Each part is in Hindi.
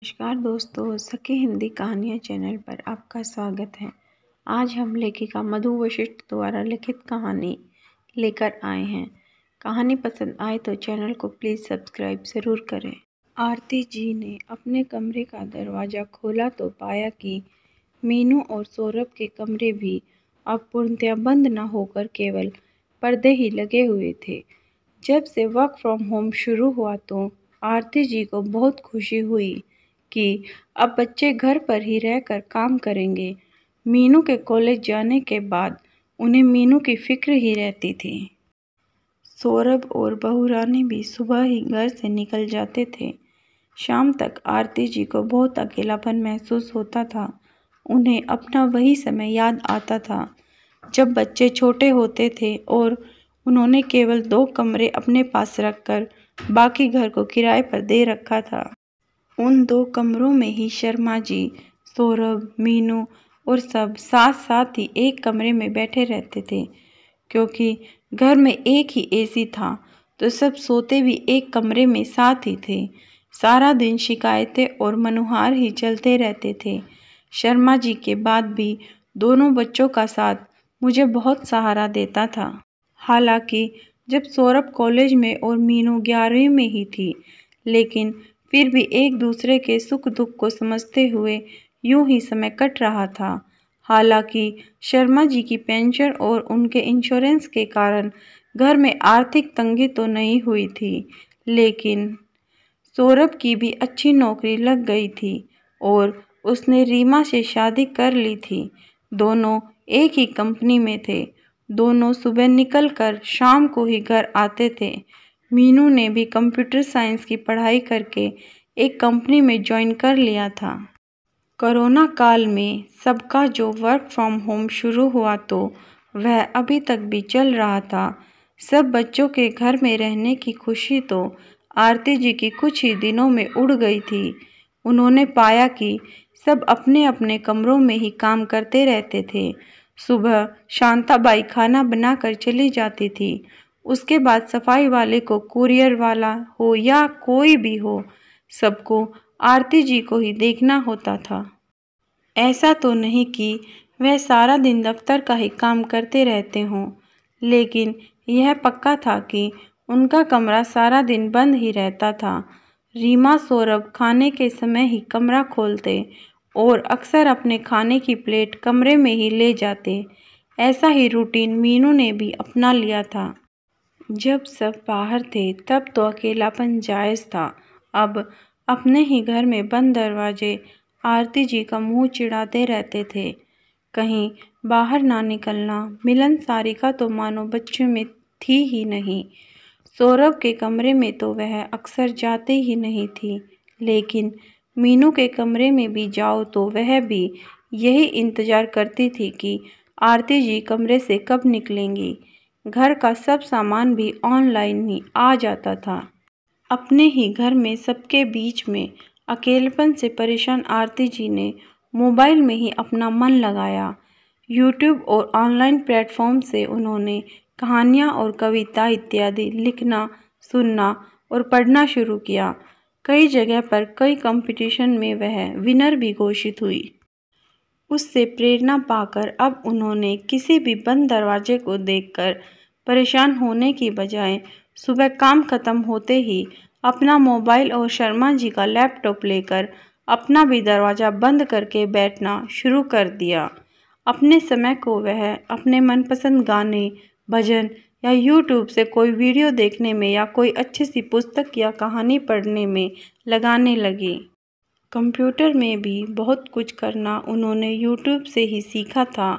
नमस्कार दोस्तों, सखी हिंदी कहानियाँ चैनल पर आपका स्वागत है। आज हम लेखिका मधु वशिष्ठ द्वारा लिखित कहानी लेकर आए हैं। कहानी पसंद आए तो चैनल को प्लीज़ सब्सक्राइब ज़रूर करें। आरती जी ने अपने कमरे का दरवाज़ा खोला तो पाया कि मीनू और सौरभ के कमरे भी अब पूर्णतया बंद न होकर केवल पर्दे ही लगे हुए थे। जब से वर्क फ्रॉम होम शुरू हुआ तो आरती जी को बहुत खुशी हुई कि अब बच्चे घर पर ही रहकर काम करेंगे। मीनू के कॉलेज जाने के बाद उन्हें मीनू की फिक्र ही रहती थी। सौरभ और बहू रानी भी सुबह ही घर से निकल जाते थे। शाम तक आरती जी को बहुत अकेलापन महसूस होता था। उन्हें अपना वही समय याद आता था जब बच्चे छोटे होते थे और उन्होंने केवल 2 कमरे अपने पास रखकर बाकी घर को किराए पर दे रखा था। उन 2 कमरों में ही शर्मा जी, सौरभ, मीनू और सब साथ साथ ही एक कमरे में बैठे रहते थे। क्योंकि घर में एक ही एसी था तो सब सोते भी एक कमरे में साथ ही थे। सारा दिन शिकायतें और मनुहार ही चलते रहते थे। शर्मा जी के बाद भी दोनों बच्चों का साथ मुझे बहुत सहारा देता था। हालांकि जब सौरभ कॉलेज में और मीनू 11वीं में ही थी, लेकिन फिर भी एक दूसरे के सुख दुख को समझते हुए यूं ही समय कट रहा था। हालांकि शर्मा जी की पेंशन और उनके इंश्योरेंस के कारण घर में आर्थिक तंगी तो नहीं हुई थी, लेकिन सौरभ की भी अच्छी नौकरी लग गई थी और उसने रीमा से शादी कर ली थी। दोनों एक ही कंपनी में थे। दोनों सुबह निकलकर शाम को ही घर आते थे। मीनू ने भी कंप्यूटर साइंस की पढ़ाई करके एक कंपनी में ज्वाइन कर लिया था। कोरोना काल में सबका जो वर्क फ्रॉम होम शुरू हुआ तो वह अभी तक भी चल रहा था। सब बच्चों के घर में रहने की खुशी तो आरती जी की कुछ ही दिनों में उड़ गई थी। उन्होंने पाया कि सब अपने अपने कमरों में ही काम करते रहते थे। सुबह शांताबाई खाना बनाकर चली जाती थी। उसके बाद सफाई वाले को, कुरियर वाला हो या कोई भी हो, सबको आरती जी को ही देखना होता था। ऐसा तो नहीं कि वह सारा दिन दफ्तर का ही काम करते रहते हों, लेकिन यह पक्का था कि उनका कमरा सारा दिन बंद ही रहता था। रीमा, सौरभ खाने के समय ही कमरा खोलते और अक्सर अपने खाने की प्लेट कमरे में ही ले जाते। ऐसा ही रूटीन मीनू ने भी अपना लिया था। जब सब बाहर थे तब तो अकेलापन जायज़ था। अब अपने ही घर में बंद दरवाजे आरती जी का मुंह चिढ़ाते रहते थे। कहीं बाहर ना निकलना। मिलन सारिका तो मानो बच्चों में थी ही नहीं। सौरभ के कमरे में तो वह अक्सर जाती ही नहीं थी, लेकिन मीनू के कमरे में भी जाओ तो वह भी यही इंतज़ार करती थी कि आरती जी कमरे से कब निकलेंगी। घर का सब सामान भी ऑनलाइन ही आ जाता था। अपने ही घर में सबके बीच में अकेलेपन से परेशान आरती जी ने मोबाइल में ही अपना मन लगाया। यूट्यूब और ऑनलाइन प्लेटफॉर्म से उन्होंने कहानियाँ और कविता इत्यादि लिखना, सुनना और पढ़ना शुरू किया। कई जगह पर कई कंपटीशन में वह विनर भी घोषित हुई। उससे प्रेरणा पाकर अब उन्होंने किसी भी बंद दरवाजे को देखकर परेशान होने की बजाय सुबह काम खत्म होते ही अपना मोबाइल और शर्मा जी का लैपटॉप लेकर अपना भी दरवाज़ा बंद करके बैठना शुरू कर दिया। अपने समय को वह अपने मनपसंद गाने, भजन या यूट्यूब से कोई वीडियो देखने में या कोई अच्छी सी पुस्तक या कहानी पढ़ने में लगाने लगी। कंप्यूटर में भी बहुत कुछ करना उन्होंने यूट्यूब से ही सीखा था।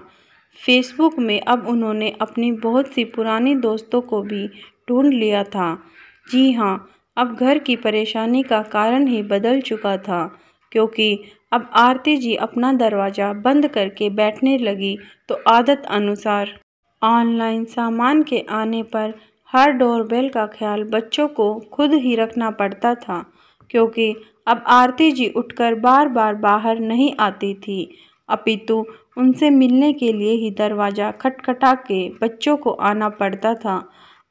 फेसबुक में अब उन्होंने अपनी बहुत सी पुरानी दोस्तों को भी ढूंढ लिया था। जी हाँ, अब घर की परेशानी का कारण ही बदल चुका था, क्योंकि अब आरती जी अपना दरवाज़ा बंद करके बैठने लगी तो आदत अनुसार ऑनलाइन सामान के आने पर हर डोरबेल का ख्याल बच्चों को खुद ही रखना पड़ता था, क्योंकि अब आरती जी उठकर बार बार बाहर नहीं आती थी, अपितु उनसे मिलने के लिए ही दरवाज़ा खटखटा के बच्चों को आना पड़ता था।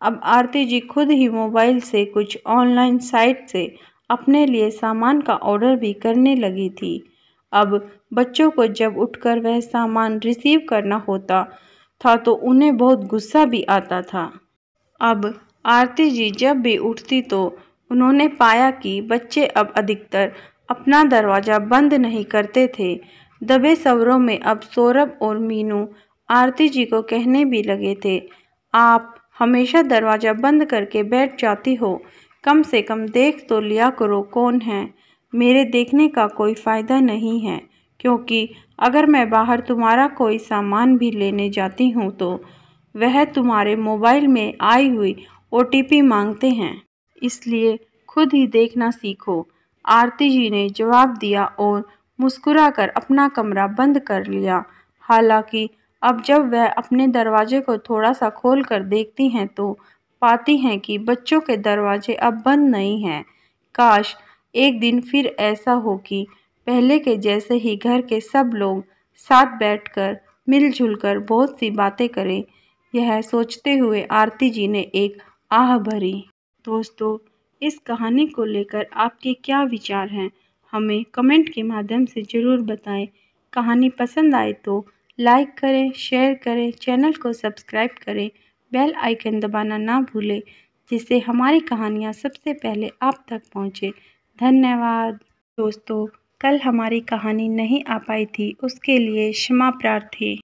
अब आरती जी खुद ही मोबाइल से कुछ ऑनलाइन साइट से अपने लिए सामान का ऑर्डर भी करने लगी थी। अब बच्चों को जब उठकर वह सामान रिसीव करना होता था तो उन्हें बहुत गुस्सा भी आता था। अब आरती जी जब भी उठती तो उन्होंने पाया कि बच्चे अब अधिकतर अपना दरवाज़ा बंद नहीं करते थे। दबे स्वरों में अब सौरभ और मीनू आरती जी को कहने भी लगे थे, आप हमेशा दरवाज़ा बंद करके बैठ जाती हो, कम से कम देख तो लिया करो कौन है। मेरे देखने का कोई फ़ायदा नहीं है, क्योंकि अगर मैं बाहर तुम्हारा कोई सामान भी लेने जाती हूँ तो वह तुम्हारे मोबाइल में आई हुई OTP मांगते हैं, इसलिए खुद ही देखना सीखो। आरती जी ने जवाब दिया और मुस्कुराकर अपना कमरा बंद कर लिया। हालांकि अब जब वह अपने दरवाजे को थोड़ा सा खोल कर देखती हैं तो पाती हैं कि बच्चों के दरवाजे अब बंद नहीं हैं। काश एक दिन फिर ऐसा हो कि पहले के जैसे ही घर के सब लोग साथ बैठकर मिलजुल कर बहुत सी बातें करें। यह सोचते हुए आरती जी ने एक आह भरी। दोस्तों, इस कहानी को लेकर आपके क्या विचार हैं, हमें कमेंट के माध्यम से ज़रूर बताएं। कहानी पसंद आए तो लाइक करें, शेयर करें, चैनल को सब्सक्राइब करें, बेल आइकन दबाना ना भूलें, जिससे हमारी कहानियाँ सबसे पहले आप तक पहुँचे। धन्यवाद। दोस्तों, कल हमारी कहानी नहीं आ पाई थी, उसके लिए क्षमा प्रार्थी।